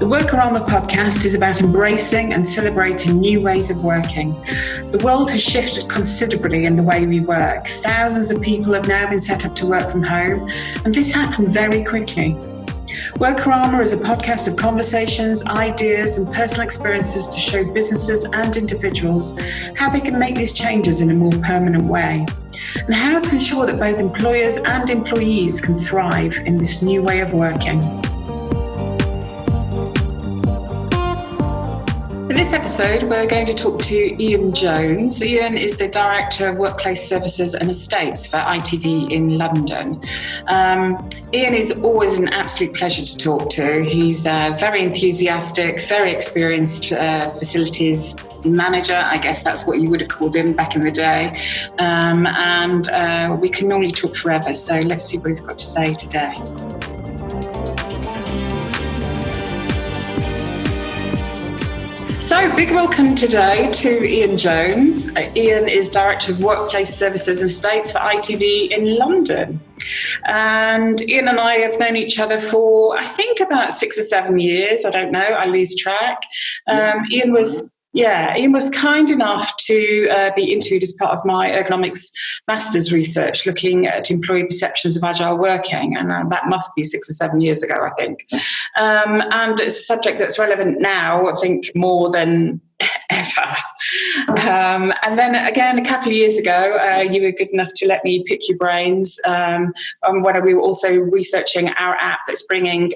The Workarama Podcast is about embracing and celebrating new ways of working. The world has shifted considerably in the way we work. Thousands of people have now been set up to work from home, and this happened very quickly. Workarama is a podcast of conversations, ideas, and personal experiences to show businesses and individuals how they can make these changes in a more permanent way, and how to ensure that both employers and employees can thrive in this new way of working. In this episode, we're going to talk to Ian Jones. Ian is the Director of Workplace Services and Estates for ITV in London. Ian is always an absolute pleasure to talk to. He's very enthusiastic, very experienced facilities manager. I guess that's what you would have called him back in the day. And we can normally talk forever, so let's see what he's got to say today. So, big welcome today to Ian Jones. Ian is Director of Workplace Services and Estates for ITV in London. And Ian and I have known each other for, I think, about 6 or 7 years. I don't know, I lose track. Ian was kind enough to be interviewed as part of my ergonomics master's research, looking at employee perceptions of Agile Working, and that must be 6 or 7 years ago, I think. And it's a subject that's relevant now, I think, more than ever. And then again, a couple of years ago, you were good enough to let me pick your brains when we were also researching our app that's bringing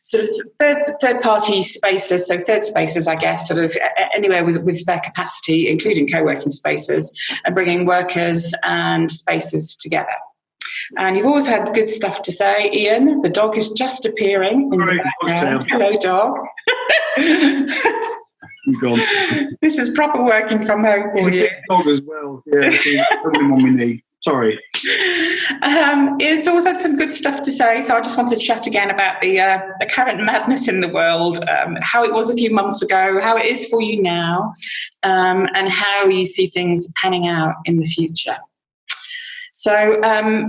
sort of third-party spaces, so third spaces, I guess, sort of anywhere with spare capacity, including co-working spaces, and bringing workers and spaces together. And you've always had good stuff to say, Ian. The dog is just appearing in the background. Hello, dog. He's gone. This is proper working from home for you. He's a big dog as well. Yeah, he's on my knee. Sorry. It's always had some good stuff to say, so I just wanted to chat again about the current madness in the world, how it was a few months ago, how it is for you now, and how you see things panning out in the future. So,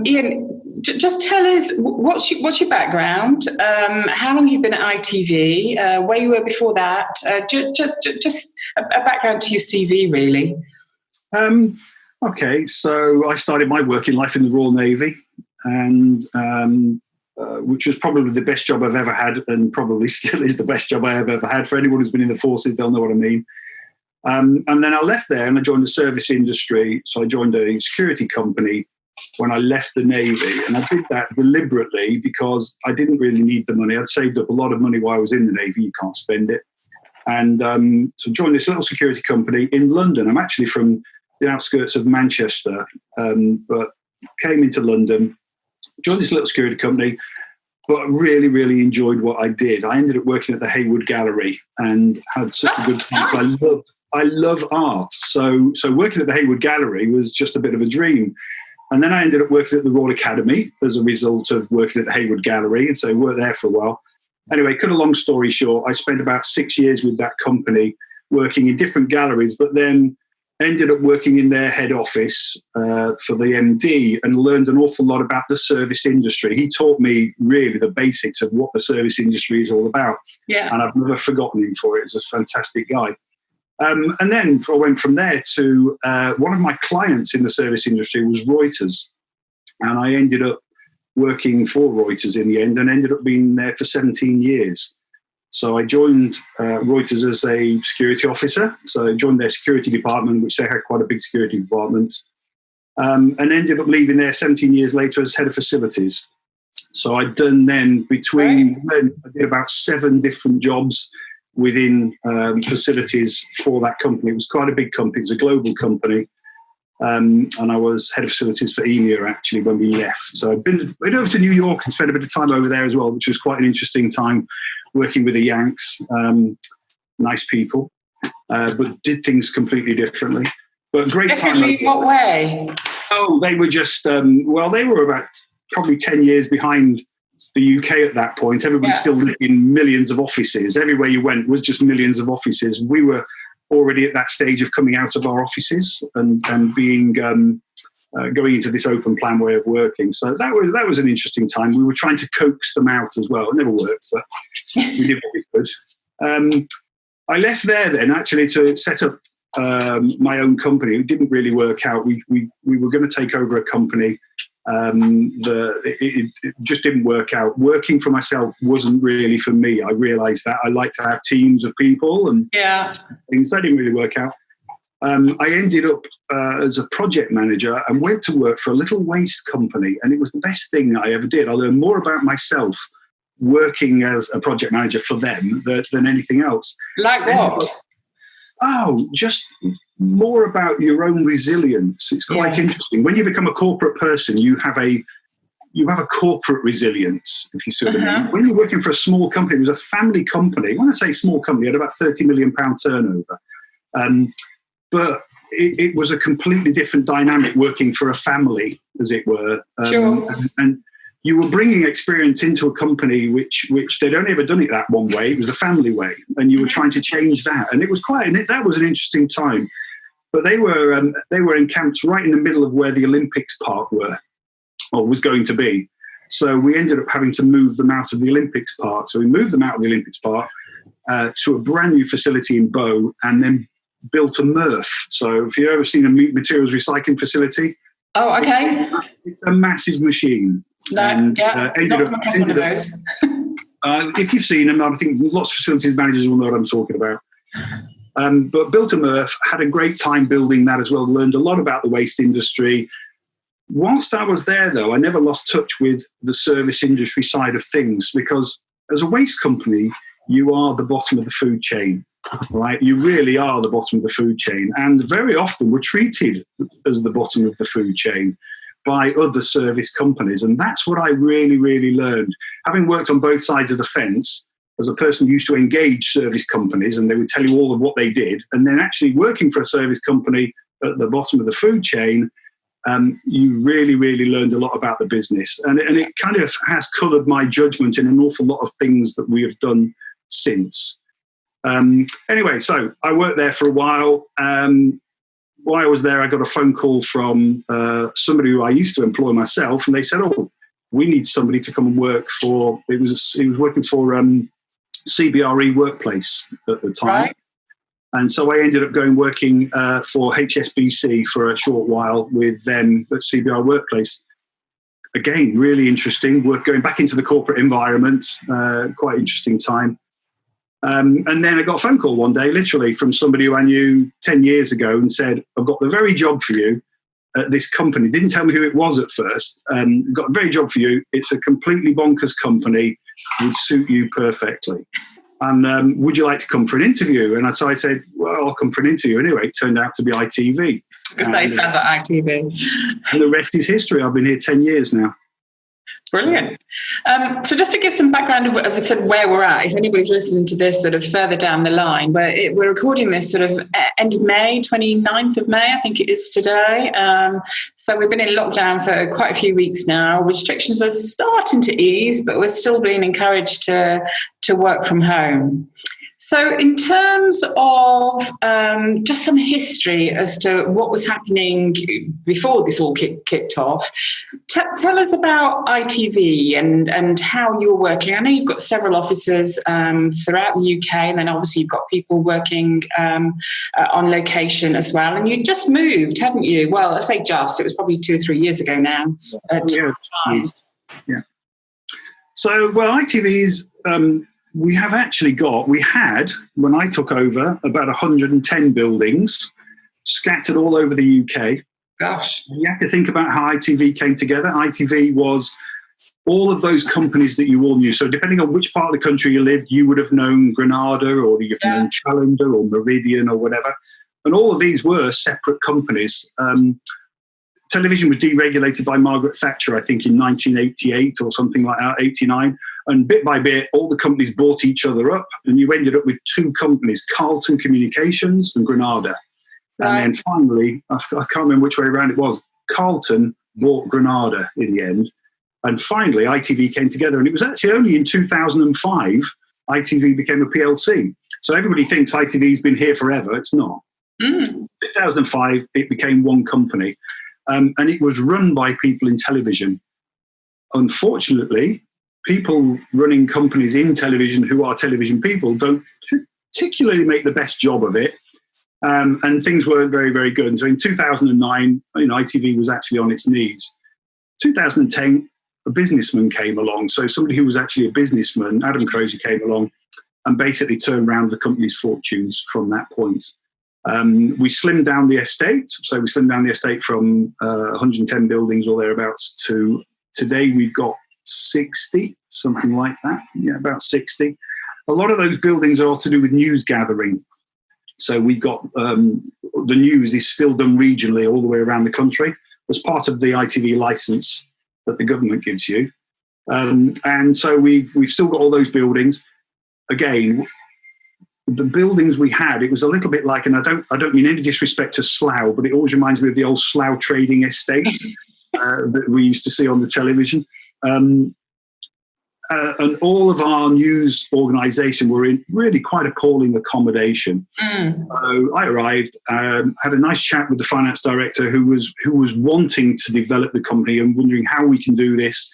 Ian, just tell us what's your background, how long you've been at ITV, where you were before that, just a background to your CV, really. Okay, so I started my working life in the Royal Navy, and which was probably the best job I've ever had, and probably still is the best job I have ever had. For anyone who's been in the forces, they'll know what I mean. And then I left there and I joined the service industry. So I joined a security company when I left the Navy, and I did that deliberately because I didn't really need the money. I'd saved up a lot of money while I was in the Navy. You can't spend it. And so joined this little security company in London. I'm actually from the outskirts of Manchester, but came into London, joined this little security company, but really, really enjoyed what I did. I ended up working at the Hayward Gallery and had such a good time. Nice. I love art. So working at the Hayward Gallery was just a bit of a dream. And then I ended up working at the Royal Academy as a result of working at the Hayward Gallery. And so I worked there for a while. Anyway, cut a long story short, I spent about 6 years with that company working in different galleries, but then ended up working in their head office for the MD and learned an awful lot about the service industry. He taught me really the basics of what the service industry is all about. Yeah. And I've never forgotten him for it. He was a fantastic guy. And then I went from there to one of my clients in the service industry was Reuters. And I ended up working for Reuters in the end and ended up being there for 17 years. So I joined Reuters as a security officer. So I joined their security department, which they had quite a big security department, and ended up leaving there 17 years later as head of facilities. So I'd done then I did about 7 different jobs within facilities for that company. It was quite a big company. It was a global company. And I was head of facilities for EMEA actually when we left. So I'd been over to New York and spent a bit of time over there as well, which was quite an interesting time working with the Yanks. Nice people, but did things completely differently. But great time. What way? Oh, they were just, they were about probably 10 years behind the UK at that point. Everybody still lived in millions of offices. Everywhere you went was just millions of offices. We were already at that stage of coming out of our offices and being going into this open plan way of working. So that was an interesting time. We were trying to coax them out as well. It never worked, but we did what we could. I left there then actually to set up my own company. It didn't really work out. We were going to take over a company. It just didn't work out. Working for myself wasn't really for me. I realised that. I like to have teams of people and things. That didn't really work out. I ended up as a project manager and went to work for a little waste company, and it was the best thing I ever did. I learned more about myself working as a project manager for them than anything else. Like what? Just more about your own resilience. It's quite interesting. When you become a corporate person, you have a corporate resilience, if you see what I mean. When you're working for a small company, it was a family company. When I say small company, it had about £30 million turnover. But it was a completely different dynamic working for a family, as it were. And you were bringing experience into a company which they'd only ever done it that one way. It was a family way, and you were trying to change that. And it was that was an interesting time. But they were encamped right in the middle of where the Olympics Park was going to be. So we ended up having to move them out of the Olympics Park. So we moved them out of the Olympics Park to a brand new facility in Bow, and then built a MRF. So if you've ever seen a materials recycling facility, it's a massive machine. Ended up one of those. If you've seen them, I think lots of facilities managers will know what I'm talking about. But built a MRF, had a great time building that as well, learned a lot about the waste industry. Whilst I was there, though, I never lost touch with the service industry side of things, because as a waste company, you are the bottom of the food chain, right? You really are the bottom of the food chain. And very often we're treated as the bottom of the food chain by other service companies. And that's what I really, really learned. Having worked on both sides of the fence, as a person who used to engage service companies, and they would tell you all of what they did, and then actually working for a service company at the bottom of the food chain, you really, really learned a lot about the business. And it kind of has coloured my judgment in an awful lot of things that we have done since. Anyway, so I worked there for a while. While I was there, I got a phone call from somebody who I used to employ myself, and they said, we need somebody to come and work for, he was working for CBRE Workplace at the time. Right. And so I ended up working for HSBC for a short while with them at CBR Workplace. Again, really interesting work, going back into the corporate environment, quite interesting time. And then I got a phone call one day, literally, from somebody who I knew 10 years ago, and said, I've got the very job for you at this company. Didn't tell me who it was at first. Got the very job for you. It's a completely bonkers company. Would suit you perfectly. And would you like to come for an interview? And so I said, well, I'll come for an interview anyway. It turned out to be ITV. Because that sounds like ITV. And the rest is history. I've been here 10 years now. Brilliant. So just to give some background of sort of where we're at, if anybody's listening to this sort of further down the line, we're recording this sort of end of May, 29th of May, I think it is today. So we've been in lockdown for quite a few weeks now. Restrictions are starting to ease, but we're still being encouraged to work from home. So in terms of just some history as to what was happening before this all kicked off, tell us about ITV and how you're working. I know you've got several offices throughout the UK, and then obviously you've got people working on location as well. And you just moved, haven't you? Well, I say just, it was probably 2 or 3 years ago now. Yeah. So, well, ITV is... we had, when I took over, about 110 buildings scattered all over the UK. Gosh. You have to think about how ITV came together. ITV was all of those companies that you all knew. So depending on which part of the country you lived, you would have known Granada, or you've known Callender or Meridian or whatever. And all of these were separate companies. Television was deregulated by Margaret Thatcher, I think, in 1988 or something like that, 89. And bit by bit, all the companies bought each other up, and you ended up with 2 companies, Carlton Communications and Granada. Right. And then finally, I can't remember which way around it was, Carlton bought Granada in the end. And finally, ITV came together. And it was actually only in 2005 ITV became a PLC. So everybody thinks ITV's been here forever. It's not. 2005, it became one company. and it was run by people in television. Unfortunately, people running companies in television who are television people don't particularly make the best job of it. And things weren't very, very good. And so in 2009, ITV was actually on its knees. 2010, a businessman came along. So somebody who was actually a businessman, Adam Crozier, came along and basically turned around the company's fortunes from that point. We slimmed down the estate. So we slimmed down the estate from 110 buildings or thereabouts to today we've got 60, something like that. Yeah, about 60. A lot of those buildings are all to do with news gathering. So we've got the news is still done regionally all the way around the country as part of the ITV license that the government gives you. And so we've still got all those buildings. Again, the buildings we had, it was a little bit like, and I don't mean any disrespect to Slough, but it always reminds me of the old Slough trading estates that we used to see on the television. And all of our news organisation were in really quite appalling accommodation. So I arrived, had a nice chat with the finance director who was wanting to develop the company and wondering how we can do this.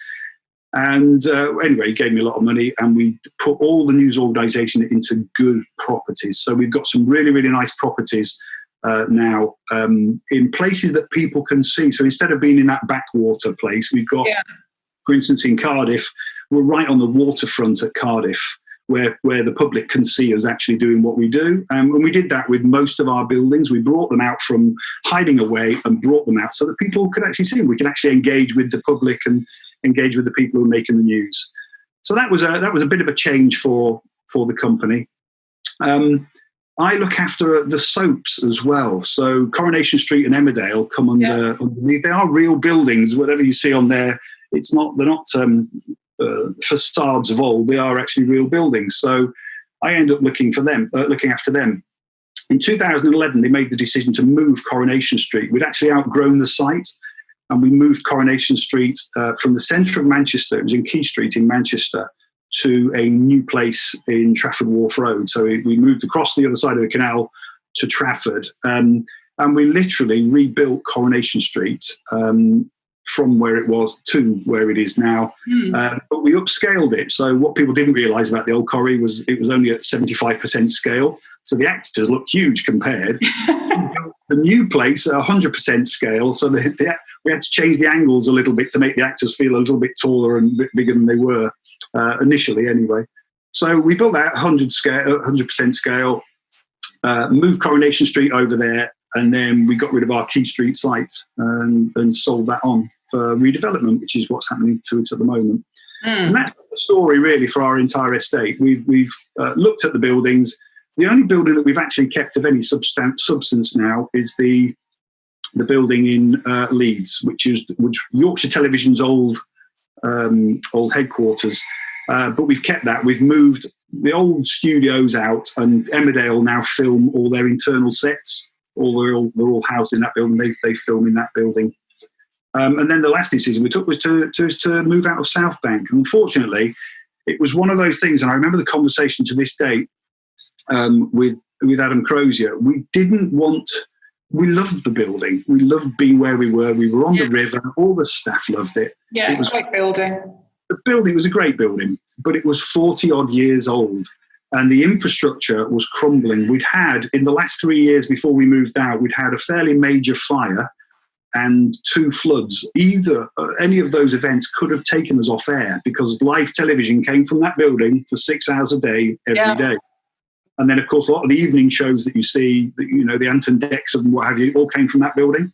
And anyway, he gave me a lot of money, and we put all the news organisation into good properties. So we've got some really, really nice properties now in places that people can see. So instead of being in that backwater place, we've got, for instance, in Cardiff, we're right on the waterfront at Cardiff, where the public can see us actually doing what we do. And we did that with most of our buildings. We brought them out from hiding away and brought them out so that people could actually see. We can actually engage with the public and engage with the people who are making the news. So that was a bit of a change for the company. I look after the soaps as well. So Coronation Street and Emmerdale come underneath. They are real buildings. Whatever you see on there, they're not facades of old. They are actually real buildings. So I end up looking after them. In 2011, they made the decision to move Coronation Street. We'd actually outgrown the site, and we moved Coronation Street from the centre of Manchester. It was in Key Street in Manchester, to a new place in Trafford Wharf Road. So we moved across the other side of the canal to Trafford, and we literally rebuilt Coronation Street from where it was to where it is now. But we upscaled it. So what people didn't realise about the old Corrie was it was only at 75% scale. So the actors looked huge compared. The new place at 100% scale. So we had to change the angles a little bit to make the actors feel a little bit taller and a bit bigger than they were initially anyway. So we built that 100% scale, moved Coronation Street over there, and then we got rid of our Key Street site and sold that on for redevelopment, which is what's happening to it at the moment. And that's the story really for our entire estate. We've looked at the buildings. The only building that we've actually kept of any substance now is the building in Leeds, which Yorkshire Television's old headquarters. But we've kept that. We've moved the old studios out, and Emmerdale now film all their internal sets. They're all housed in that building. They film in that building. And then the last decision we took was to move out of South Bank. And unfortunately, it was one of those things, and I remember the conversation to this day with Adam Crozier. We loved the building. We loved being where we were. We were on the river. All the staff loved it. Yeah, it was a great building. The building was a great building, but it was 40-odd years old. And the infrastructure was crumbling. We'd had, in the last 3 years before we moved out, we'd had a fairly major fire and 2 floods. Any of those events could have taken us off air because live television came from that building for 6 hours a day, every day. And then, of course, a lot of the evening shows that you see, the Anton Decks and what have you, all came from that building.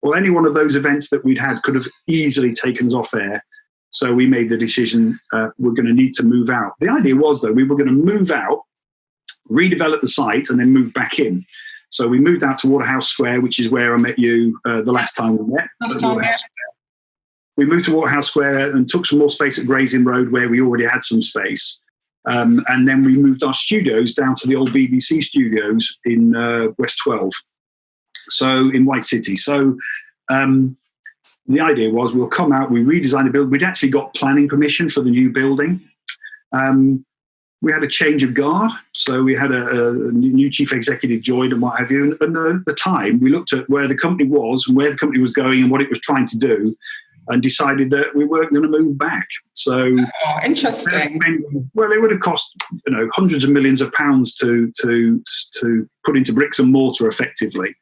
Well, any one of those events that we'd had could have easily taken us off air. So we made the decision we're going to need to move out. The idea was, though, we were going to move out, redevelop the site, and then move back in. So we moved out to Waterhouse Square, which is where I met you the last time we met. We moved to Waterhouse Square and took some more space at Gray's Inn Road, where we already had some space. And then we moved our studios down to the old BBC studios in West 12, so in White City. So the idea was we'll come out, we redesigned the building. We'd actually got planning permission for the new building. We had a change of guard, so we had a new chief executive joined and what have you. And at the time, we looked at where the company was and where the company was going and what it was trying to do, and decided that we weren't going to move back. So, interesting. Well, it would have cost hundreds of millions of pounds to put into bricks and mortar effectively.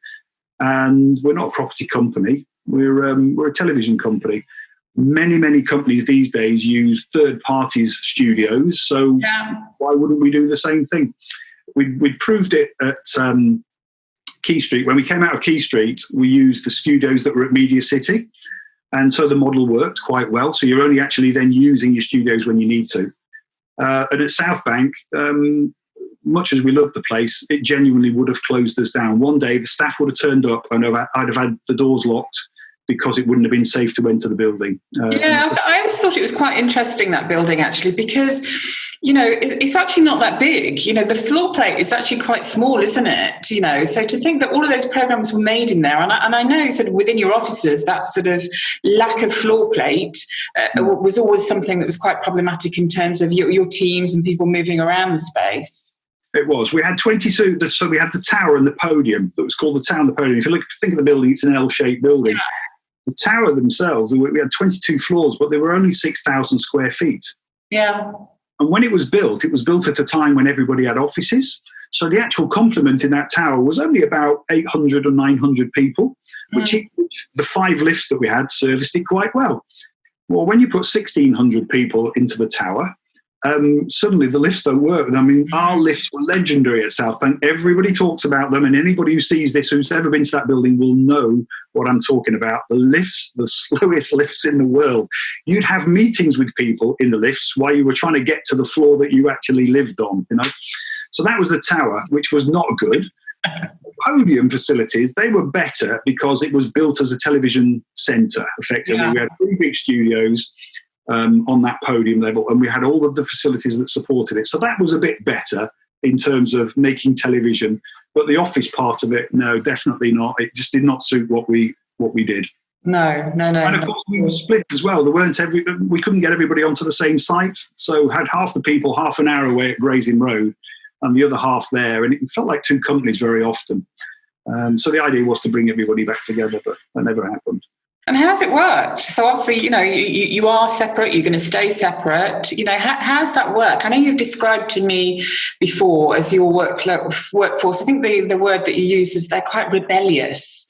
And we're not a property company; we're a television company. Many companies these days use third parties' studios, so why wouldn't we do the same thing? We proved it at Key Street. When we came out of Key Street, we used the studios that were at Media City, and so the model worked quite well. So you're only actually then using your studios when you need to. And at South Bank, much as we loved the place, it genuinely would have closed us down. One day, the staff would have turned up, and I'd have had the doors locked, because it wouldn't have been safe to enter the building. I always thought it was quite interesting, that building, actually, because, it's actually not that big. The floor plate is actually quite small, isn't it? So to think that all of those programs were made in there, and I know sort of within your offices, that sort of lack of floor plate was always something that was quite problematic in terms of your teams and people moving around the space. It was. We had 22, so we had the tower and the podium that was called the Town The Ponies. If you think of the building, it's an L-shaped building. Yeah. The tower themselves, we had 22 floors, but they were only 6,000 square feet. Yeah. And when it was built at a time when everybody had offices. So the actual complement in that tower was only about 800 or 900 people, which the 5 lifts that we had serviced it quite well. Well, when you put 1,600 people into the tower, suddenly the lifts don't work. I mean, our lifts were legendary at South Bank. Everybody talks about them, and anybody who sees this, who's ever been to that building, will know what I'm talking about. The lifts, the slowest lifts in the world. You'd have meetings with people in the lifts while you were trying to get to the floor that you actually lived on, So that was the tower, which was not good. Podium facilities, they were better because it was built as a television centre, effectively. Yeah. We had 3 big studios on that podium level, and we had all of the facilities that supported it. So that was a bit better in terms of making television. But the office part of it, no, definitely not. It just did not suit what we did. No. And of course, we were split as well. We couldn't get everybody onto the same site, so had half the people half an hour away at Gray's Inn Road, and the other half there, and it felt like 2 companies very often. So the idea was to bring everybody back together, but that never happened. And how's it worked? So obviously, you are separate, you're going to stay separate. How's that work? I know you've described to me before as your workforce. I think the word that you use is they're quite rebellious.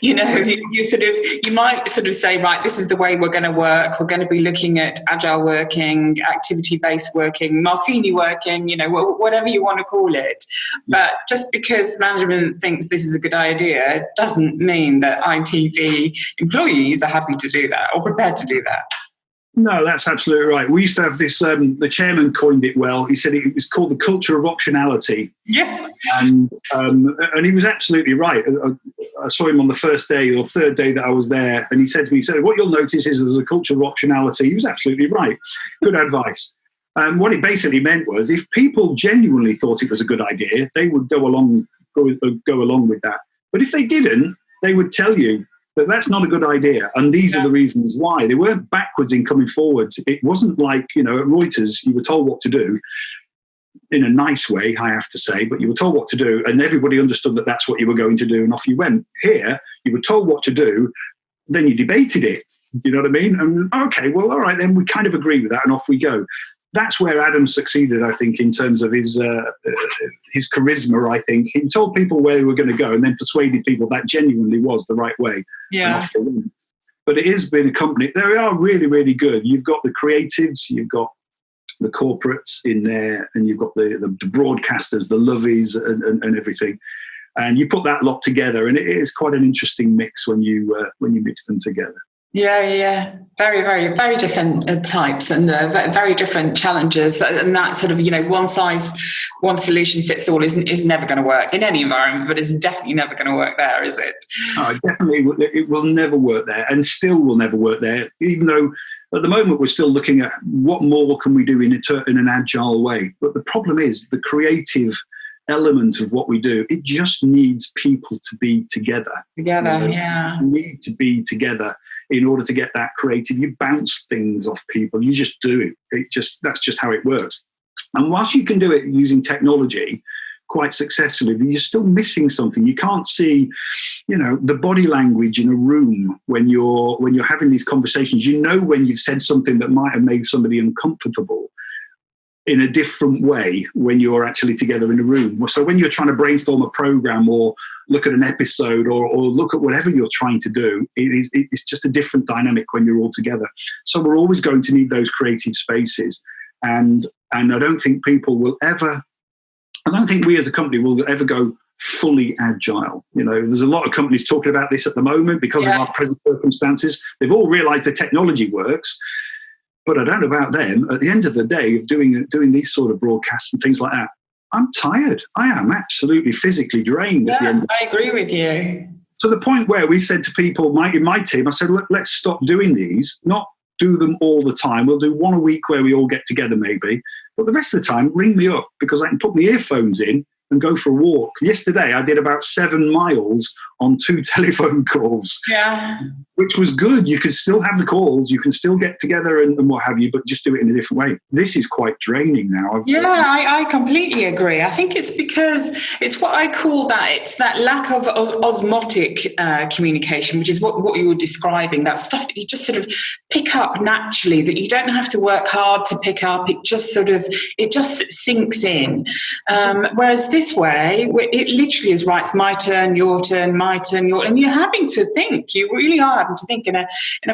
You might sort of say, right, this is the way we're going to work. We're going to be looking at agile working, activity-based working, martini working, whatever you want to call it. But just because management thinks this is a good idea doesn't mean that ITV employees are happy to do that or prepared to do that. No, that's absolutely right. We used to have this, the chairman coined it well. He said it was called the Culture of Optionality. Yeah. And he was absolutely right. I saw him on the first day or third day that I was there, and he said to me, what you'll notice is there's a culture of optionality. He was absolutely right. Good advice. What it basically meant was if people genuinely thought it was a good idea, they would go along with that. But if they didn't, they would tell you that that's not a good idea, and these are the reasons why. They weren't backwards in coming forwards. It wasn't like, at Reuters, you were told what to do in a nice way, I have to say, but you were told what to do, and everybody understood that that's what you were going to do, and off you went. Here, you were told what to do, then you debated it. Do you know what I mean? And okay, well, all right, then we kind of agree with that, and off we go. That's where Adam succeeded, I think, in terms of his charisma, I think. He told people where they were going to go and then persuaded people that genuinely was the right way. Yeah. But it has been a company. They are really, really good. You've got the creatives, you've got the corporates in there, and you've got the broadcasters, the lovies and everything. And you put that lot together, and it is quite an interesting mix when you mix them together. Yeah. Very, very, very different types and very different challenges. And that sort of, one solution fits all is never going to work in any environment, but it's definitely never going to work there, is it? Oh, definitely. It will never work there, and still will never work there, even though at the moment we're still looking at what more can we do in an agile way. But the problem is the creative element of what we do, it just needs people to be together. Yeah. We need to be together. in order to get that creative. You bounce things off people. You just do it. That's just how it works. And whilst you can do it using technology quite successfully, you're still missing something. You can't see, the body language in a room when you're having these conversations. You know when you've said something that might have made somebody uncomfortable in a different way when you're actually together in a room. So when you're trying to brainstorm a program or look at an episode or look at whatever you're trying to do, it's just a different dynamic when you're all together. So we're always going to need those creative spaces. And I don't think we as a company will ever go fully agile. There's a lot of companies talking about this at the moment because of our present circumstances. They've all realized the technology works. But I don't know about them. At the end of the day, of doing these sort of broadcasts and things like that, I'm tired. I am absolutely physically drained at the end. I agree with you. To the point where we said to people in my team, I said, look, let's stop doing these, not do them all the time. We'll do one a week where we all get together maybe. But the rest of the time, ring me up because I can put my earphones in and go for a walk. Yesterday, I did about 7 miles on 2 telephone calls, which was good. You could still have the calls, you can still get together and what have you, but just do it in a different way. This is quite draining now. I completely agree. I think it's because it's what I call it's that lack of osmotic communication, which is what you were describing, that stuff that you just sort of pick up naturally, that you don't have to work hard to pick up. It just sinks in. Whereas this way, it literally is right. It's my turn, your turn, my turn, your, and you're having to think. You really are having to think in a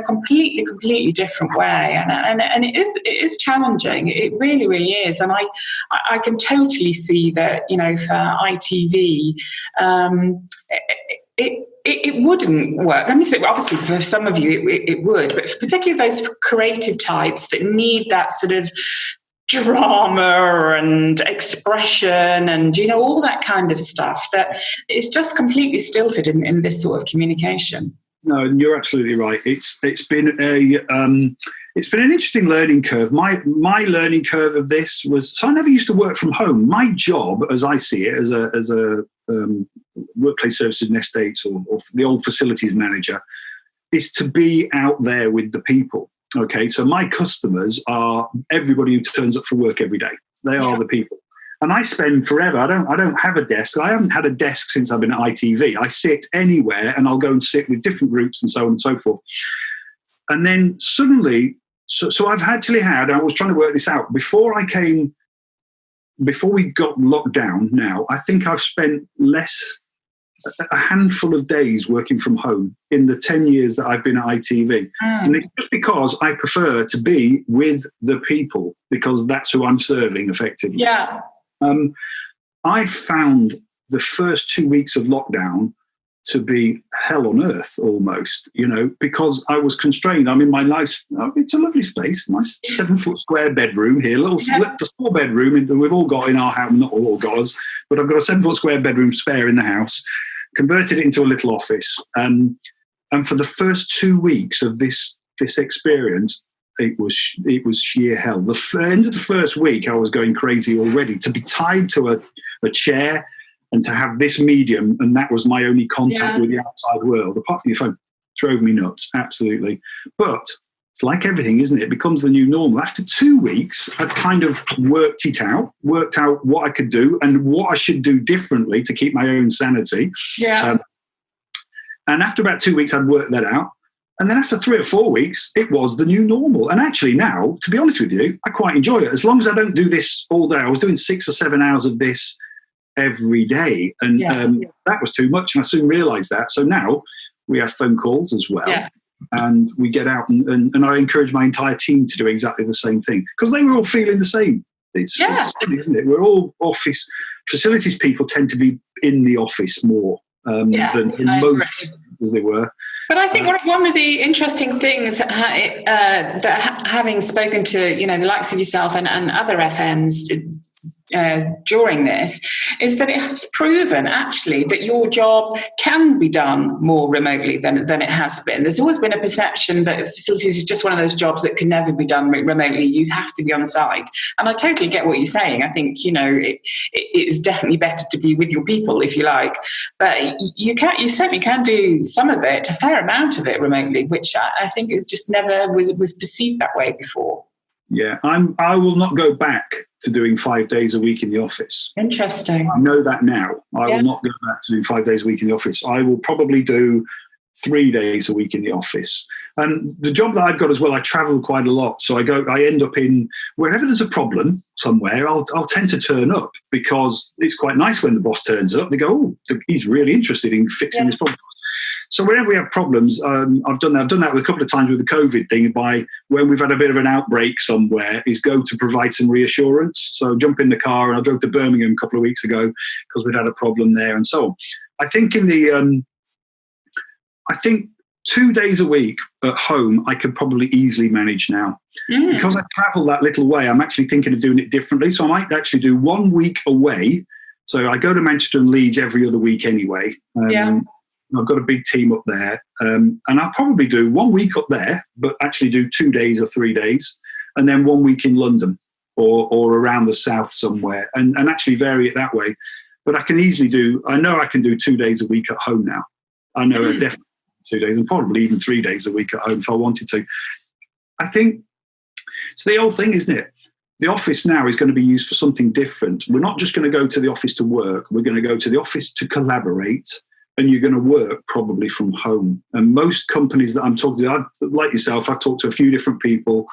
completely different way, and it is challenging. It really, really is. And I can totally see that. For ITV, it wouldn't work. Let me say, obviously, for some of you, it would, but particularly those creative types that need that sort of drama and expression and all that kind of stuff, that it's just completely stilted in this sort of communication. No, you're absolutely right. It's been an interesting learning curve. My learning curve of this was, so I never used to work from home. My job, as I see it, as a workplace services and estates or the old facilities manager, is to be out there with the people. Okay, so my customers are everybody who turns up for work every day. They are the people. And I spend forever. I don't have a desk. I haven't had a desk since I've been at ITV. I sit anywhere and I'll go and sit with different groups and so on and so forth. And then suddenly, so I've actually had, I was trying to work this out, before we got locked down now, I think I've spent a handful of days working from home in the 10 years that I've been at ITV. And it's just because I prefer to be with the people, because that's who I'm serving effectively. Yeah. I found the first 2 weeks of lockdown to be hell on earth almost, because I was constrained. I'm in my life. It's a lovely space, nice 7-foot square bedroom here, the small bedroom that we've all got in our house, not all got us, but I've got a 7-foot square bedroom spare in the house, converted it into a little office. And for the first 2 weeks of this experience, it was sheer hell. The end of the first week, I was going crazy already. To be tied to a chair and to have this medium, and that was my only contact with the outside world, apart from your phone, drove me nuts, absolutely. But it's like everything, isn't it? It becomes the new normal. After 2 weeks, I'd kind of worked out what I could do and what I should do differently to keep my own sanity. Yeah. And after about 2 weeks, I'd worked that out. And then after 3 or 4 weeks, it was the new normal. And actually now, to be honest with you, I quite enjoy it. As long as I don't do this all day. I was doing 6 or 7 hours of this every day. And that was too much. And I soon realised that. So now we have phone calls as well. Yeah. And we get out and I encourage my entire team to do exactly the same thing, because they were all feeling the same. It's funny, isn't it? We're all office facilities people tend to be in the office more than in most as they were. But I think one of the interesting things that having spoken to the likes of yourself and other FMs during this, is that it has proven actually that your job can be done more remotely than it has been. There's always been a perception that facilities is just one of those jobs that can never be done remotely. You have to be on site. And I totally get what you're saying. I think, it's definitely better to be with your people, if you like. But you certainly can do some of it, a fair amount of it remotely, which I think is just never was perceived that way before. Yeah, I will not go back to doing 5 days a week in the office. Interesting. I know that now. I will not go back to doing 5 days a week in the office. I will probably do 3 days a week in the office. And the job that I've got as well, I travel quite a lot. So I end up in wherever there's a problem somewhere, I'll tend to turn up, because it's quite nice when the boss turns up. They go, oh, he's really interested in fixing this problem. So whenever we have problems, I've done that a couple of times with the COVID thing, by when we've had a bit of an outbreak somewhere, is go to provide some reassurance. So jump in the car, and I drove to Birmingham a couple of weeks ago because we'd had a problem there and so on. I think I think 2 days a week at home, I could probably easily manage now. Because I travel that little way, I'm actually thinking of doing it differently. So I might actually do 1 week away. So I go to Manchester and Leeds every other week anyway. I've got a big team up there, and I'll probably do 1 week up there, but actually do 2 days or 3 days, and then 1 week in London or around the south somewhere, and actually vary it that way. But I can easily I know I can do 2 days a week at home now. I know I definitely 2 days, and probably even 3 days a week at home if I wanted to. I think it's the old thing, isn't it? The office now is going to be used for something different. We're not just going to go to the office to work. We're going to go to the office to collaborate. And you're going to work probably from home. And most companies that I'm talking to, like yourself, I've talked to a few different people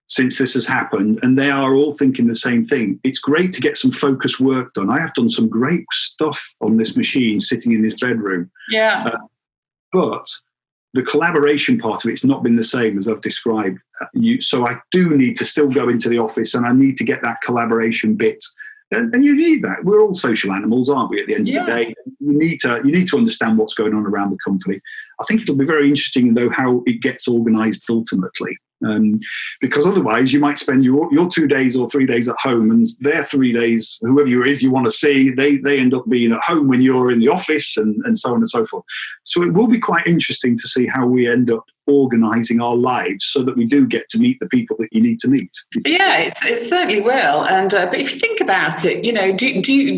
since this has happened, and they are all thinking the same thing. It's great to get some focused work done. I have done some great stuff on this machine sitting in this bedroom. Yeah. But the collaboration part of it's not been the same as I've described. So I do need to still go into the office, and I need to get that collaboration bit. And you need that. We're all social animals, aren't we, at the end of the day? You need to understand what's going on around the company. I think it'll be very interesting, though, how it gets organised ultimately. Because otherwise you might spend your 2 days or 3 days at home, and their 3 days, whoever you want to see, they end up being at home when you're in the office, and so on and so forth. So it will be quite interesting to see how we end up organising our lives so that we do get to meet the people that you need to meet. Yeah, it certainly will. And but if you think about it,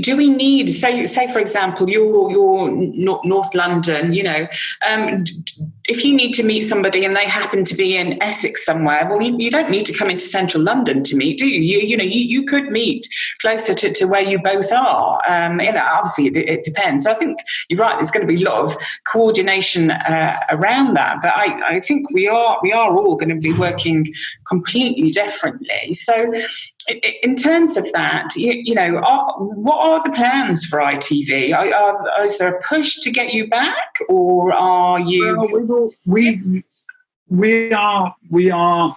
do we need, say for example, you're North London, if you need to meet somebody and they happen to be in Essex somewhere, well, you don't need to come into central London to meet, do you? You could meet closer to where you both are. Obviously it depends. I think you're right. There's going to be a lot of coordination around that, but I think we are all going to be working completely differently. So in terms of that, what are the plans for ITV? Is there a push to get you back, or are you? Well,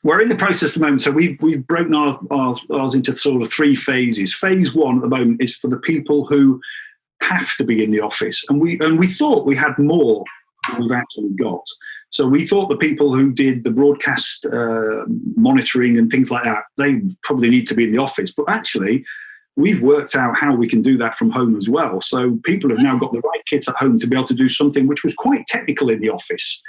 we're in the process at the moment. So we've broken ours into sort of 3 phases. Phase 1 at the moment is for the people who have to be in the office, and we thought we had more than we've actually got. So we thought the people who did the broadcast monitoring and things like that, they probably need to be in the office. But actually, we've worked out how we can do that from home as well. So people have now got the right kit at home to be able to do something which was quite technical in the office,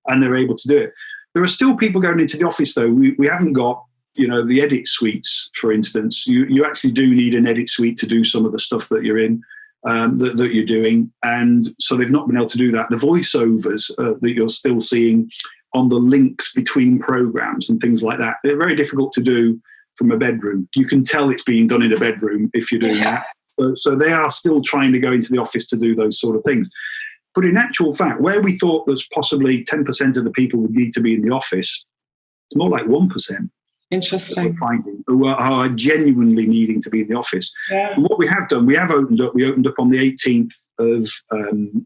and they're able to do it. There are still people going into the office, though. We haven't got, the edit suites, for instance. You actually do need an edit suite to do some of the stuff that you're in. That you're doing, and so they've not been able to do that. The voiceovers that you're still seeing on the links between programs and things like that, they're very difficult to do from a bedroom. You can tell it's being done in a bedroom if you're doing that. So they are still trying to go into the office to do those sort of things. But in actual fact, where we thought there's possibly 10% of the people would need to be in the office, it's more like 1%. Interesting. Finding who are genuinely needing to be in the office. Yeah. And what we have done, we opened up on the 18th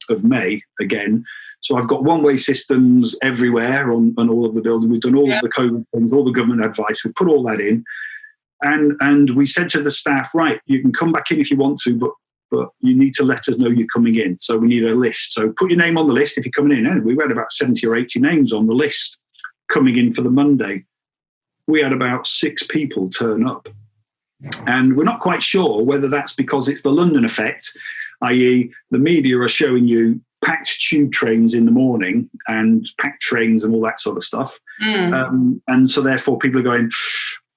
of May again. So I've got one-way systems everywhere on all of the building. We've done all of the COVID things, all the government advice. We put all that in, and we said to the staff, right, you can come back in if you want to, but you need to let us know you're coming in. So we need a list. So put your name on the list if you're coming in. And we had about 70 or 80 names on the list coming in for the Monday. We had about 6 people turn up. And we're not quite sure whether that's because it's the London effect, i.e. the media are showing you packed tube trains in the morning and packed trains and all that sort of stuff. And so therefore people are going,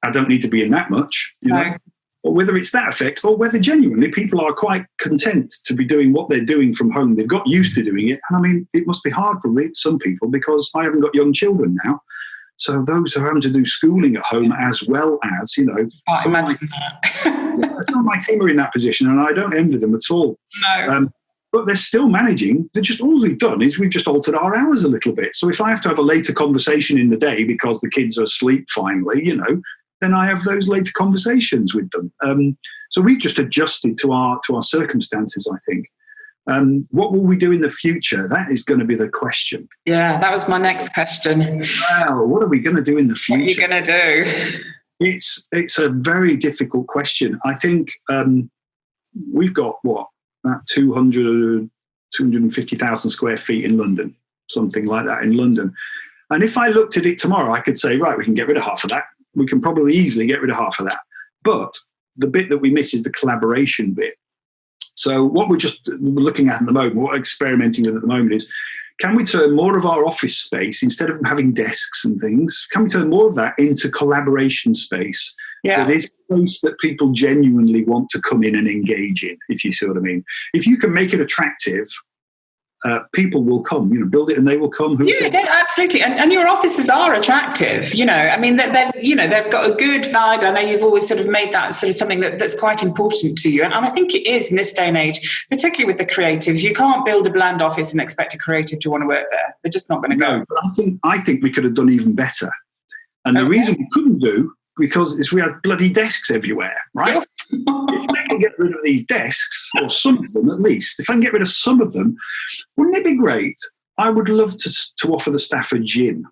I don't need to be in that much, you know. Or whether it's that effect, or whether genuinely people are quite content to be doing what they're doing from home. They've got used to doing it. And I mean, it must be hard for some people, because I haven't got young children now. So those who are having to do schooling at home as well as, you know, some of my team are in that position, and I don't envy them at all. No. But they're still managing. All we've done is we've just altered our hours a little bit. So if I have to have a later conversation in the day because the kids are asleep finally, you know, then I have those later conversations with them. So we've just adjusted to our circumstances, I think. What will we do in the future? That is going to be the question. Yeah, that was my next question. Well, what are we going to do in the future? What are you going to do? It's a very difficult question. I think we've got, about 250,000 square feet in London, something like that in London. And if I looked at it tomorrow, I could say, right, we can get rid of half of that. We can probably easily get rid of half of that. But the bit that we miss is the collaboration bit. So what we're looking at the moment, what we're experimenting with at the moment is, can we turn more of our office space, instead of having desks and things, can we turn more of that into collaboration space? Yeah. That is space that people genuinely want to come in and engage in, if you see what I mean. If you can make it attractive, people will come, you know, build it and they will come. Absolutely. And your offices are attractive, you know. I mean, they've got a good vibe. I know you've always sort of made that sort of something that's quite important to you. And I think it is in this day and age, particularly with the creatives. You can't build a bland office and expect a creative to want to work there. They're just not going to go. But I think we could have done even better. And the reason we couldn't do, because we had bloody desks everywhere, right? If I can get rid of these desks, or some of them at least, if I can get rid of some of them, wouldn't it be great? I would love to offer the staff a gym.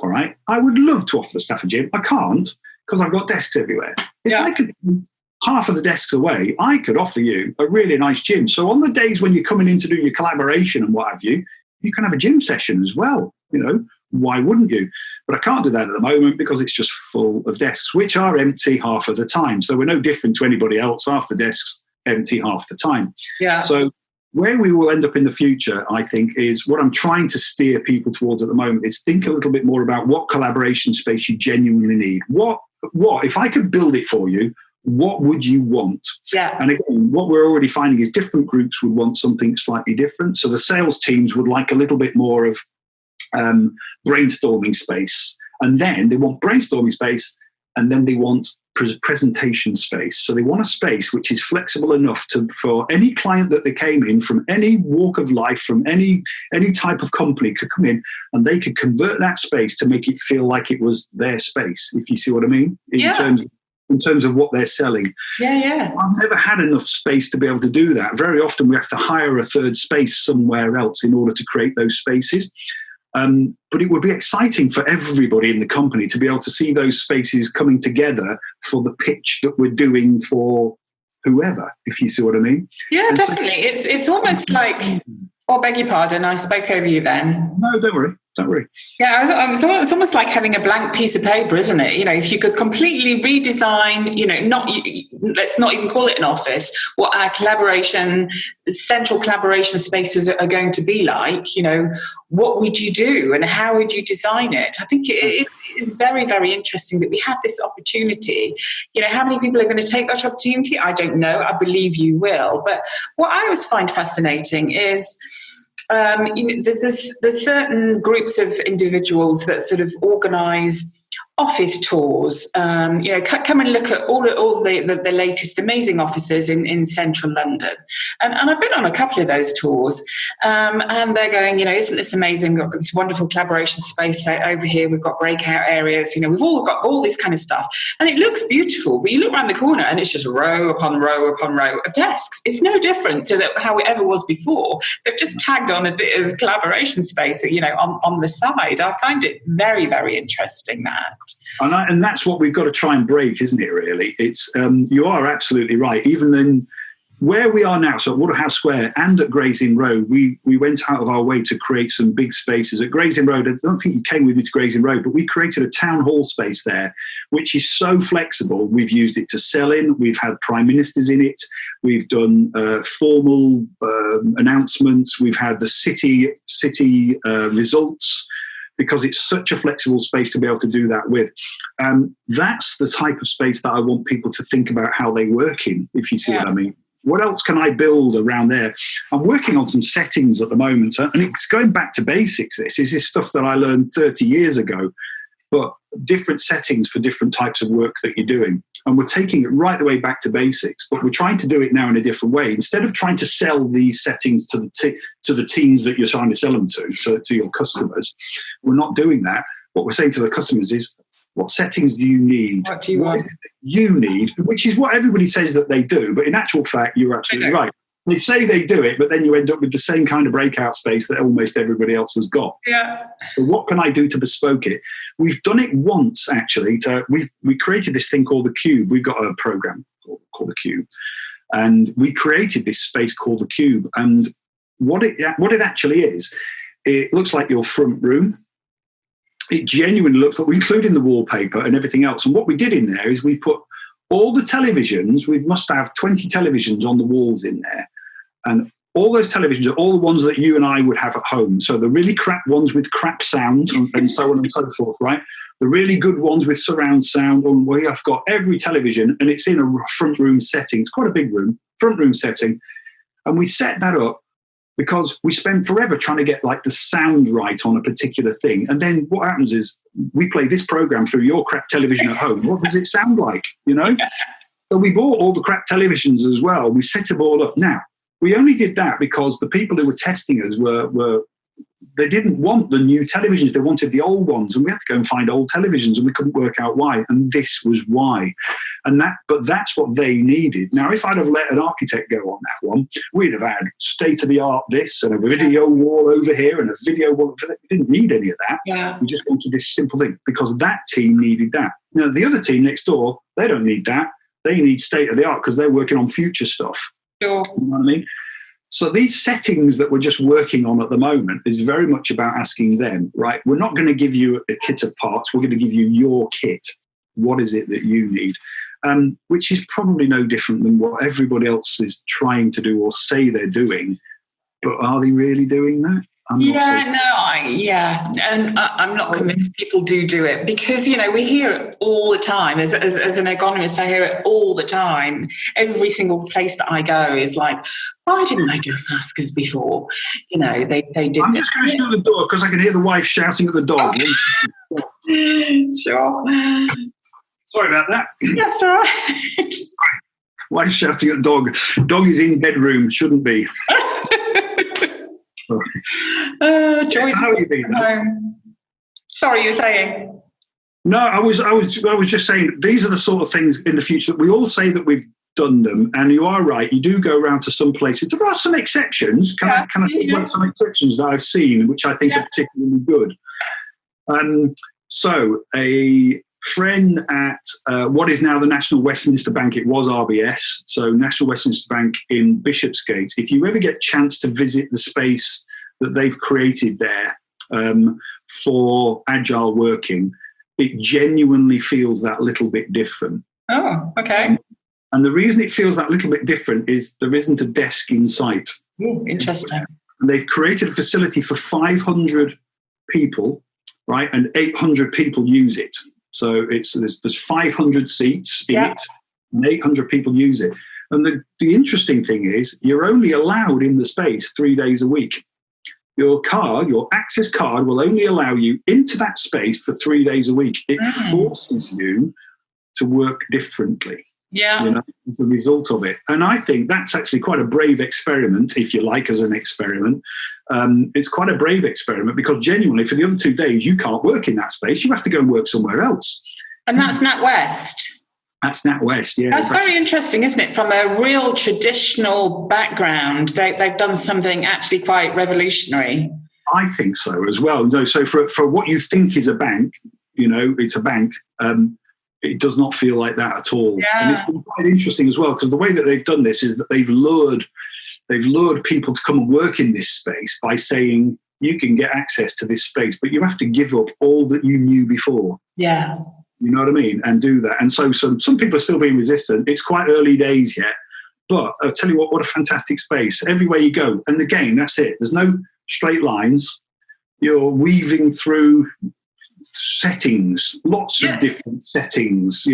All right? I would love to offer the staff a gym. I can't, because I've got desks everywhere. If I could take half of the desks away, I could offer you a really nice gym. So on the days when you're coming in to do your collaboration and what have you, you can have a gym session as well, you know. Why wouldn't you? But I can't do that at the moment because it's just full of desks, which are empty half of the time. So we're no different to anybody else. Half the desks empty half the time. Yeah. So where we will end up in the future, I think, is what I'm trying to steer people towards at the moment is think a little bit more about what collaboration space you genuinely need. What if I could build it for you, what would you want? Yeah. And again, what we're already finding is different groups would want something slightly different. So the sales teams would like a little bit more of brainstorming space, and then they want brainstorming space, and then they want presentation space. So they want a space which is flexible enough for any client that they came in from any walk of life, from any type of company could come in, and they could convert that space to make it feel like it was their space, if you see what I mean, in terms of what they're selling. Yeah. I've never had enough space to be able to do that. Very often we have to hire a third space somewhere else in order to create those spaces. But it would be exciting for everybody in the company to be able to see those spaces coming together for the pitch that we're doing for whoever, if you see what I mean. Yeah, and definitely. It's almost like, beg your pardon, I spoke over you then. No, don't worry. Yeah, it's almost like having a blank piece of paper, isn't it? You know, if you could completely redesign, you know, let's not even call it an office, what our central collaboration spaces are going to be like, you know, what would you do and how would you design it? I think it is very, very interesting that we have this opportunity. You know, how many people are going to take that opportunity? I don't know. I believe you will. But what I always find fascinating is, there's certain groups of individuals that sort of organise office tours, come and look at all the latest amazing offices in central London. And I've been on a couple of those tours, and they're going, you know, isn't this amazing? We've got this wonderful collaboration space over here. We've got breakout areas. You know, we've all got all this kind of stuff. And it looks beautiful, but you look around the corner and it's just row upon row upon row of desks. It's no different to how it ever was before. They've just tagged on a bit of collaboration space, you know, on the side. I find it very, very interesting, that. And that's what we've got to try and break, isn't it, really? It's you are absolutely right. Even where we are now, so at Waterhouse Square and at Gray's Inn Road, we went out of our way to create some big spaces. At Gray's Inn Road, I don't think you came with me to Gray's Inn Road, but we created a town hall space there, which is so flexible. We've used it to sell in. We've had prime ministers in it. We've done formal announcements. We've had the city results, because it's such a flexible space to be able to do that with. That's the type of space that I want people to think about how they work in, if you see what I mean. What else can I build around there? I'm working on some settings at the moment, and it's going back to basics. This is stuff that I learned 30 years ago, but different settings for different types of work that you're doing. And we're taking it right the way back to basics, but we're trying to do it now in a different way. Instead of trying to sell these settings to the teams that you're trying to sell them to, so to your customers, we're not doing that. What we're saying to the customers is, what settings do you need? What do you want? You need, which is what everybody says that they do, but in actual fact, you're absolutely right. They say they do it, but then you end up with the same kind of breakout space that almost everybody else has got. Yeah. So what can I do to bespoke it? We've done it once, actually. We created this thing called the Cube. We've got a program called the Cube, and we created this space called the Cube. And what it actually is, it looks like your front room. It genuinely looks like, including the wallpaper and everything else. And what we did in there is we put all the televisions. We must have 20 televisions on the walls in there. And all those televisions are all the ones that you and I would have at home. So the really crap ones with crap sound and so on and so forth, right? The really good ones with surround sound. And we have got every television, and it's in a front room setting. It's quite a big room, front room setting. And we set that up because we spend forever trying to get like the sound right on a particular thing. And then what happens is we play this program through your crap television at home. What does it sound like, you know? So we bought all the crap televisions as well. We set them all up. Now, we only did that because the people who were testing us they didn't want the new televisions. They wanted the old ones, and we had to go and find old televisions, and we couldn't work out why. And this was why. But that's what they needed. Now, if I'd have let an architect go on that one, we'd have had state-of-the-art this and a video wall over here and a video wall over there. We didn't need any of that. Yeah. We just wanted this simple thing because that team needed that. Now, the other team next door, they don't need that. They need state-of-the-art because they're working on future stuff. Sure. You know what I mean? So these settings that we're just working on at the moment is very much about asking them, right? We're not going to give you a kit of parts. We're going to give you your kit. What is it that you need? Which is probably no different than what everybody else is trying to do or say they're doing. But are they really doing that? And I'm not convinced people do it because, you know, we hear it all the time. As an ergonomist, I hear it all the time. Every single place that I go is like, why didn't they just ask us before? You know, they did. I'm just going to shut the door because I can hear the wife shouting at the dog. Sure. Sorry about that. That's all right. Wife shouting at the dog. Dog is in bedroom, shouldn't be. Joyce, how have you been? Sorry, you were saying? No, I was just saying these are the sort of things in the future that we all say that we've done them, and you are right. You do go around to some places. There are some exceptions. Can I talk about some exceptions that I've seen, which I think are particularly good? So a friend at what is now the National Westminster Bank, it was RBS, so National Westminster Bank in Bishopsgate. If you ever get a chance to visit the space that they've created there for Agile Working, it genuinely feels that little bit different. Oh, okay. And the reason it feels that little bit different is there isn't a desk in sight. Ooh, interesting. And they've created a facility for 500 people, right, and 800 people use it. So there's 500 seats in it, and 800 people use it. And the interesting thing is you're only allowed in the space 3 days a week. Your access card will only allow you into that space for 3 days a week. It forces you to work differently. Yeah. You know, as a result of it. And I think that's actually quite a brave experiment, if you like, as an experiment. It's quite a brave experiment because genuinely for the other 2 days, you can't work in that space. You have to go and work somewhere else. And that's NatWest. That's NatWest, yeah. That's very interesting, isn't it? From a real traditional background, they've done something actually quite revolutionary. I think so as well. No, so for what you think is a bank, you know, it's a bank. it does not feel like that at all. Yeah. And it's been quite interesting as well, because the way that they've done this is that they've lured people to come and work in this space by saying, you can get access to this space, but you have to give up all that you knew before. Yeah. You know what I mean? And do that. And so some people are still being resistant. It's quite early days yet. But I'll tell you what a fantastic space. Everywhere you go. And again, that's it. There's no straight lines. You're weaving through settings, lots of different settings,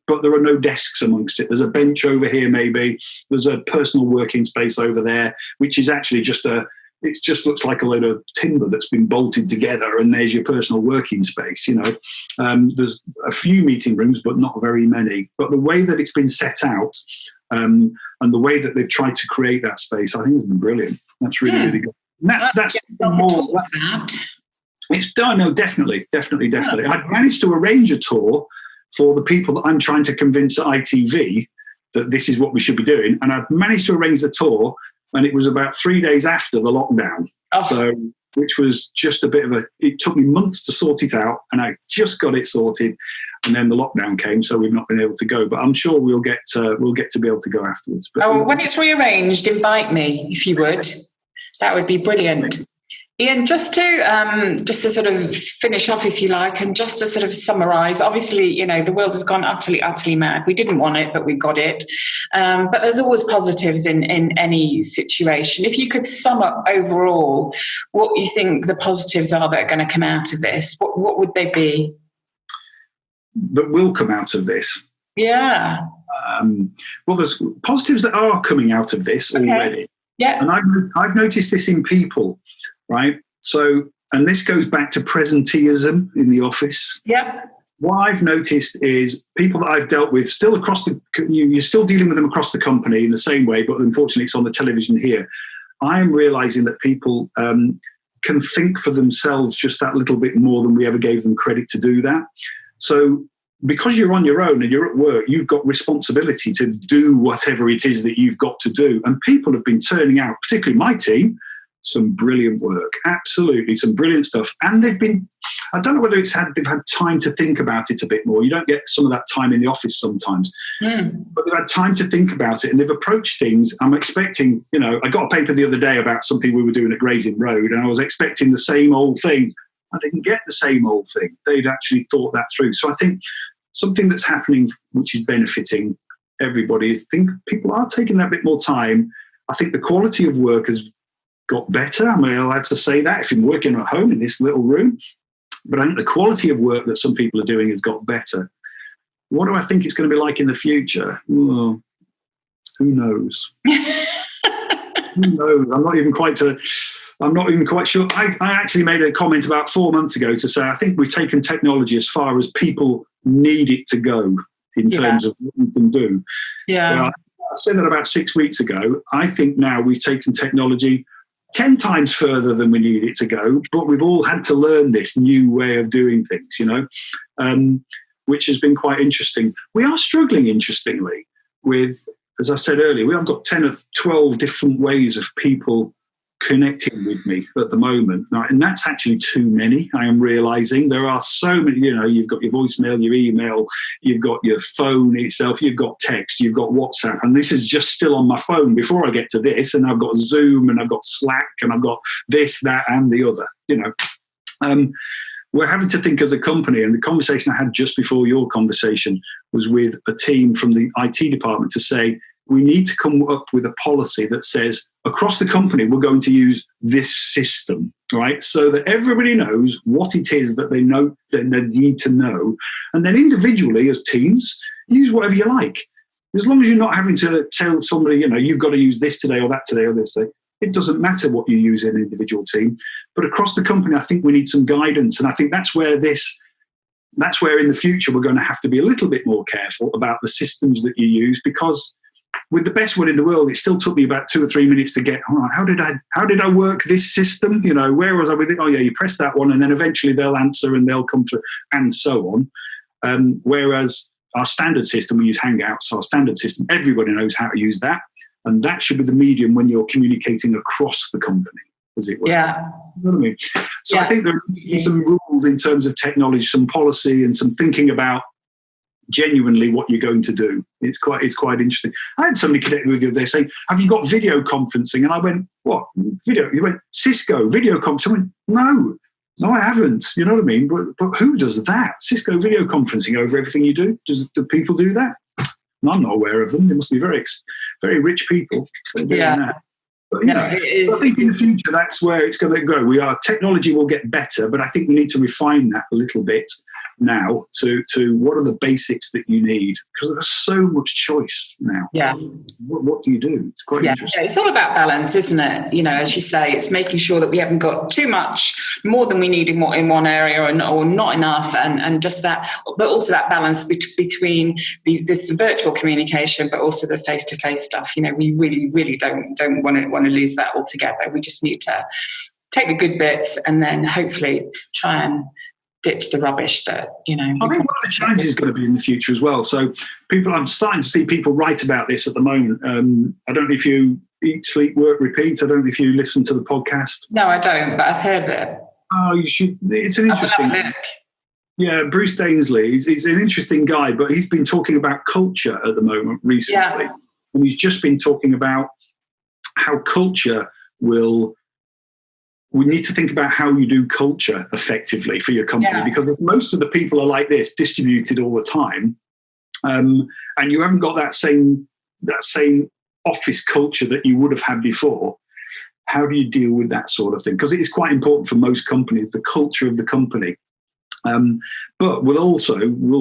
but there are no desks amongst it. There's a bench over here, maybe. There's a personal working space over there, which is actually it just looks like a load of timber that's been bolted together, and there's your personal working space. There's a few meeting rooms, but not very many. But the way that it's been set out, and the way that they've tried to create that space, I think has been brilliant. That's really, really good. And that's more. No, definitely. I managed to arrange a tour for the people that I'm trying to convince at ITV that this is what we should be doing, and I've managed to arrange the tour. And it was about 3 days after the lockdown. Oh. So, which was just it took me months to sort it out, and I just got it sorted. And then the lockdown came, so we've not been able to go. But I'm sure we'll get to be able to go afterwards. But, when it's rearranged, invite me if you would. That would be brilliant. Ian, just to sort of finish off, if you like, and just to sort of summarise, obviously, the world has gone utterly, utterly mad. We didn't want it, but we got it. But there's always positives in any situation. If you could sum up overall what you think the positives are that are going to come out of this, what would they be? That will come out of this? Yeah. Well, there's positives that are coming out of this already. Yeah. And I've noticed this in people. Right. So, and this goes back to presenteeism in the office. Yeah. What I've noticed is people that I've dealt with still you're still dealing with them across the company in the same way, but unfortunately it's on the television here. I am realizing that people can think for themselves just that little bit more than we ever gave them credit to do that. So because you're on your own and you're at work, you've got responsibility to do whatever it is that you've got to do. And people have been turning out, particularly my team, some brilliant work, absolutely some brilliant stuff. And I don't know whether they've had time to think about it a bit more. You don't get some of that time in the office sometimes, but they've had time to think about it and they've approached things. I'm expecting, I got a paper the other day about something we were doing at Grazing Road, and I was expecting the same old thing. I didn't get the same old thing. They'd actually thought that through. So I think something that's happening, which is benefiting everybody, is people are taking that bit more time. I think the quality of work has got better. Am I allowed to say that if I'm working at home in this little room? But I think the quality of work that some people are doing has got better. What do I think it's going to be like in the future? Well, who knows? Who knows? I'm not even quite sure. I actually made a comment about 4 months ago to say I think we've taken technology as far as people need it to go in terms of what we can do. Yeah. Well, I said that about 6 weeks ago. I think now we've taken technology 10 times further than we need it to go, but we've all had to learn this new way of doing things, which has been quite interesting. We are struggling, interestingly, with, as I said earlier, we have got 10 or 12 different ways of people connecting with me at the moment. And that's actually too many. I am realizing there are so many, you've got your voicemail, your email, you've got your phone itself, you've got text, you've got WhatsApp, and this is just still on my phone before I get to this, and I've got Zoom and I've got Slack and I've got this, that and the other, We're having to think as a company, and the conversation I had just before your conversation was with a team from the IT department to say, we need to come up with a policy that says across the company, we're going to use this system, right? So that everybody knows what it is that they know, that they need to know. And then individually as teams, use whatever you like. As long as you're not having to tell somebody, you've got to use this today or that today or this day. It doesn't matter what you use in an individual team. But across the company, I think we need some guidance. And I think that's where in the future, we're going to have to be a little bit more careful about the systems that you use, because with the best one in the world, it still took me about 2 or 3 minutes to get, how did I work this system? Where was I with it? Oh yeah, you press that one, and then eventually they'll answer and they'll come through, and so on. Whereas our standard system, we use Hangouts, our standard system, everybody knows how to use that. And that should be the medium when you're communicating across the company, as it were. Yeah. You know what I mean? So I think there are some rules in terms of technology, some policy, and some thinking about genuinely what you're going to do. It's quite interesting. I had somebody connected with you. They're saying, "Have you got video conferencing?" And I went, "What video?" You went, "Cisco video conferencing." I went, No, I haven't. You know what I mean? But who does that? Cisco video conferencing over everything you do? Do people do that? I'm not aware of them. They must be very, very rich people doing that. But, I think in the future, that's where it's going to go. Technology will get better, but I think we need to refine that a little bit now to what are the basics that you need, because there's so much choice now. What do you do? It's quite interesting. It's all about balance, isn't it? As you say, it's making sure that we haven't got too much more than we need in one area or not enough, and just that, but also that balance between this virtual communication but also the face-to-face stuff. We really don't want to lose that altogether. We just need to take the good bits and then hopefully try and ditch the rubbish that, I think one of the challenges is going to be in the future as well. So I'm starting to see people write about this at the moment. I don't know if you eat, sleep, work, repeat. I don't know if you listen to the podcast. No, I don't, but I've heard of it. Oh, you should. It's an interesting. Yeah, Bruce Dainsley. He's an interesting guy, but he's been talking about culture at the moment recently. And he's just been talking about how culture we need to think about how you do culture effectively for your company, because if most of the people are like this, distributed all the time, and you haven't got that same office culture that you would have had before, how do you deal with that sort of thing? Because it is quite important for most companies, the culture of the company. But will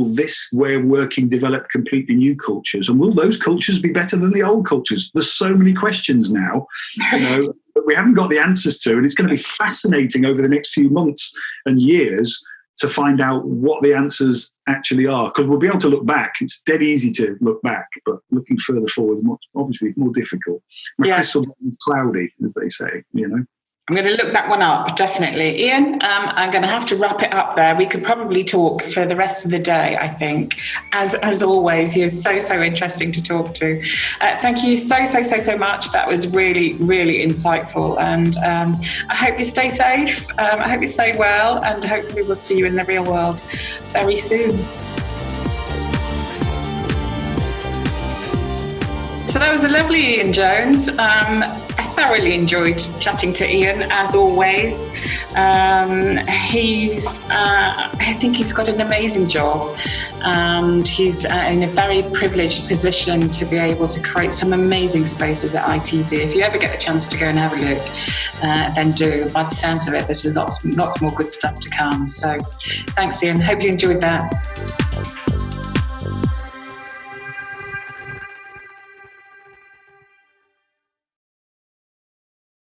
this way of working develop completely new cultures? And will those cultures be better than the old cultures? There's so many questions now, that we haven't got the answers to. And it's going to be fascinating over the next few months and years to find out what the answers actually are. Because we'll be able to look back. It's dead easy to look back, but looking further forward is obviously more difficult. My crystal ball is cloudy, as they say, I'm going to look that one up, definitely. Ian, I'm going to have to wrap it up there. We could probably talk for the rest of the day, I think. As always, you're so interesting to talk to. Thank you so much. That was really, really insightful. And I hope you stay safe. I hope you stay well. And hopefully we'll see you in the real world very soon. So that was the lovely Ian Jones. I thoroughly enjoyed chatting to Ian, as always. I think he's got an amazing job, and he's in a very privileged position to be able to create some amazing spaces at ITV. If you ever get the chance to go and have a look, then do. By the sounds of it, there's lots more good stuff to come. So thanks, Ian. Hope you enjoyed that.